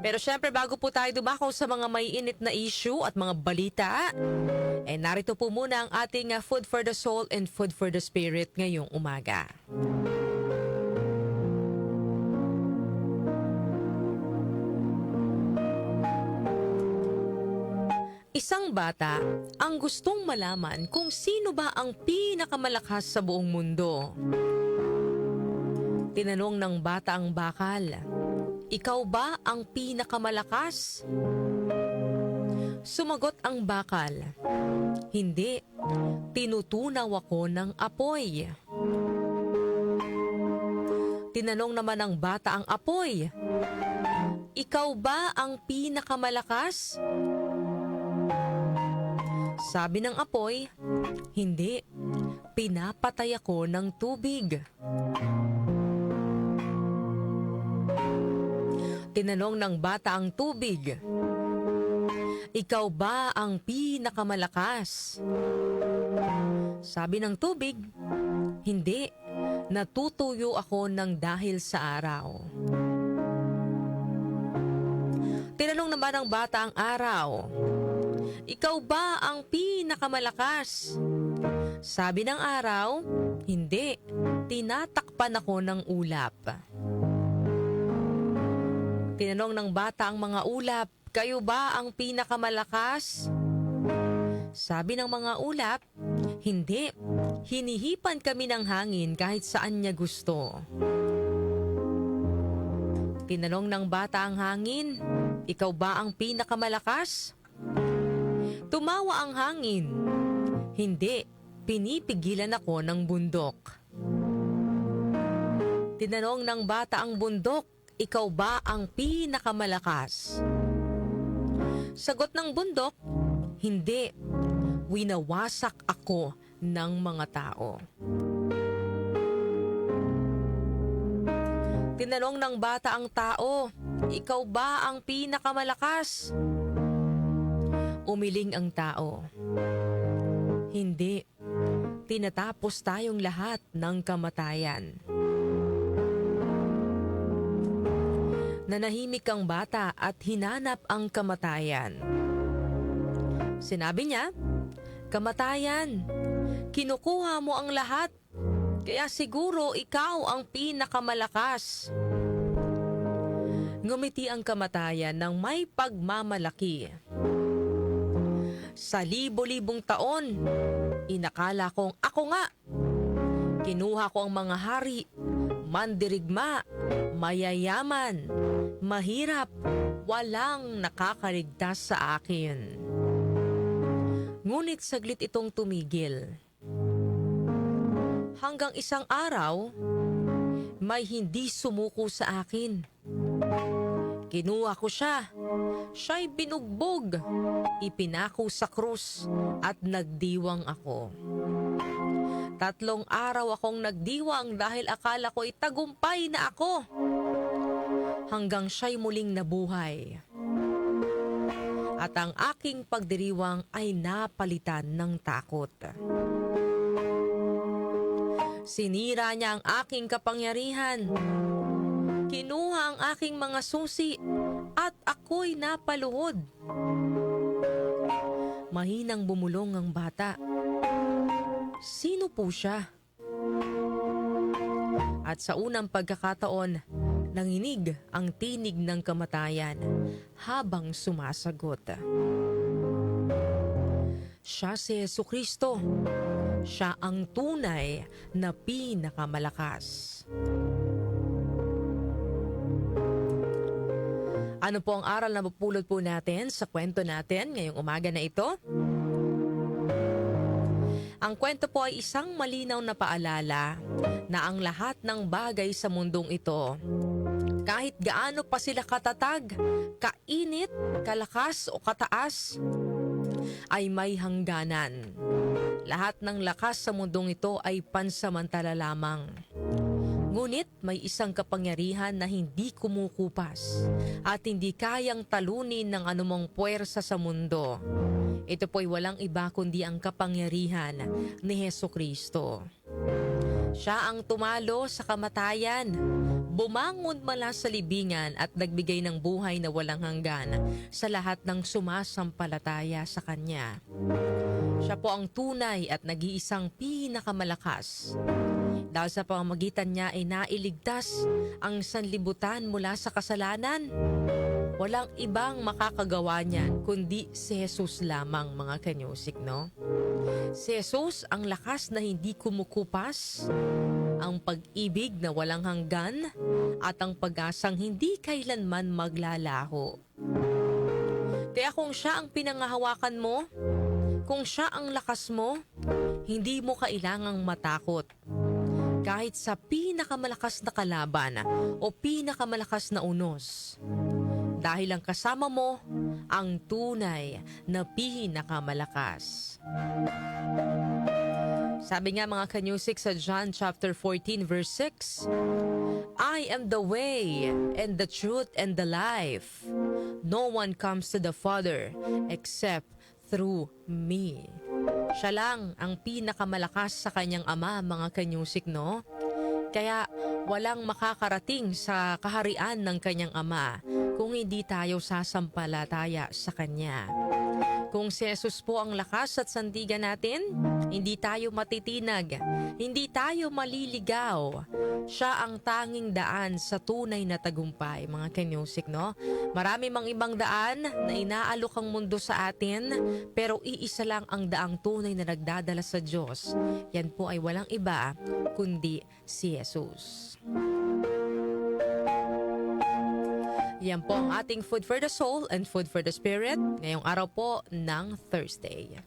Pero syempre bago po tayo dumako sa mga may init na issue at mga balita, narito po muna ang ating Food for the Soul and Food for the Spirit ngayong umaga. Isang bata ang gustong malaman kung sino ba ang pinakamalakas sa buong mundo. Tinanong ng bata ang bakal, "Ikaw ba ang pinakamalakas?" Sumagot ang bakal, "Hindi, tinutunaw ako ng apoy." Tinanong naman ng bata ang apoy, "Ikaw ba ang pinakamalakas?" Sabi ng apoy, "Hindi, pinapatay ako ng tubig." Tinanong ng bata ang tubig, "Ikaw ba ang pinakamalakas?" Sabi ng tubig, "Hindi, natutuyo ako ng dahil sa araw." Tinanong naman ng bata ang araw, "Ikaw ba ang pinakamalakas?" Sabi ng araw, "Hindi, tinatakpan ako ng ulap." Tinanong ng bata ang mga ulap, "Kayo ba ang pinakamalakas?" Sabi ng mga ulap, "Hindi, hinihipan kami ng hangin kahit saan niya gusto." Tinanong ng bata ang hangin, "Ikaw ba ang pinakamalakas?" Tumawa ang hangin, "Hindi, pinipigilan ako ng bundok." Tinanong ng bata ang bundok, "Ikaw ba ang pinakamalakas?" Sagot ng bundok, "Hindi, winawasak ako ng mga tao." Tinanong ng bata ang tao, "Ikaw ba ang pinakamalakas?" Umiling ang tao, "Hindi, tinatapos tayong lahat ng kamatayan." Nanahimik ang bata at hinanap ang kamatayan. Sinabi niya, "Kamatayan, kinukuha mo ang lahat, kaya siguro ikaw ang pinakamalakas." Ngumiti ang kamatayan ng may pagmamalaki. "Sa libo-libong taon, inakala kong ako nga. Kinuha ko ang mga hari, mandirigma, mayayaman, mahirap, walang nakakaligtas sa akin." Ngunit saglit itong tumigil. Hanggang isang araw, may hindi sumuko sa akin. Kinuha ko siya, siya'y binugbog, ipinako sa krus at nagdiwang ako. 3 araw akong nagdiwang dahil akala ko'y tagumpay na ako. Hanggang siya'y muling nabuhay. At ang aking pagdiriwang ay napalitan ng takot. Sinira niya ang aking kapangyarihan. Kinuha ang aking mga susi at ako'y napaluhod. Mahinang bumulong ang bata. Sino po siya? At sa unang pagkakataon, nanginig ang tinig ng kamatayan habang sumasagot. Siya si Jesucristo. Siya ang tunay na pinakamalakas. Ano po ang aral na mapulot po natin sa kwento natin ngayong umaga na ito? Ang kwento po ay isang malinaw na paalala na ang lahat ng bagay sa mundong ito, kahit gaano pa sila katatag, kainit, kalakas o kataas, ay may hangganan. Lahat ng lakas sa mundong ito ay pansamantala lamang. Ngunit may isang kapangyarihan na hindi kumukupas at hindi kayang talunin ng anumang puwersa sa mundo. Ito po'y walang iba kundi ang kapangyarihan ni Jesucristo. Siya ang tumalo sa kamatayan, bumangon mula sa libingan at nagbigay ng buhay na walang hanggan sa lahat ng sumasampalataya sa Kanya. Siya po ang tunay at nag-iisang pinakamalakas. Dahil sa pamamagitan niya ay nailigtas ang sanlibutan mula sa kasalanan. Walang ibang makakagawa niyan kundi si Jesus lamang, mga kanyusik, no? Si Jesus ang lakas na hindi kumukupas, ang pag-ibig na walang hanggan, at ang pag-asang hindi kailanman maglalaho. Kaya kung siya ang pinangahawakan mo, kung siya ang lakas mo, hindi mo kailangang matakot. Kahit sa pinakamalakas na kalaban o pinakamalakas na unos. Dahil ang kasama mo ang tunay na pinakamalakas. Sabi nga, mga kanyusik, sa John chapter 14 verse 6, I am the way and the truth and the life. No one comes to the Father except through me. Siya lang ang pinakamalakas sa kanyang ama, mga kanyusik, no? Kaya walang makakarating sa kaharian ng kanyang ama kung hindi tayo sasampalataya sa Kanya. Kung si Jesus po ang lakas at sandigan natin, hindi tayo matitinag, hindi tayo maliligaw. Siya ang tanging daan sa tunay na tagumpay, mga kanyusik, no? Marami mang ibang daan na inaalok ang mundo sa atin, pero iisa lang ang daang tunay na nagdadala sa Diyos. Yan po ay walang iba kundi si Jesus. Yan po ang ating Food for the Soul and Food for the Spirit ngayong araw po ng Thursday.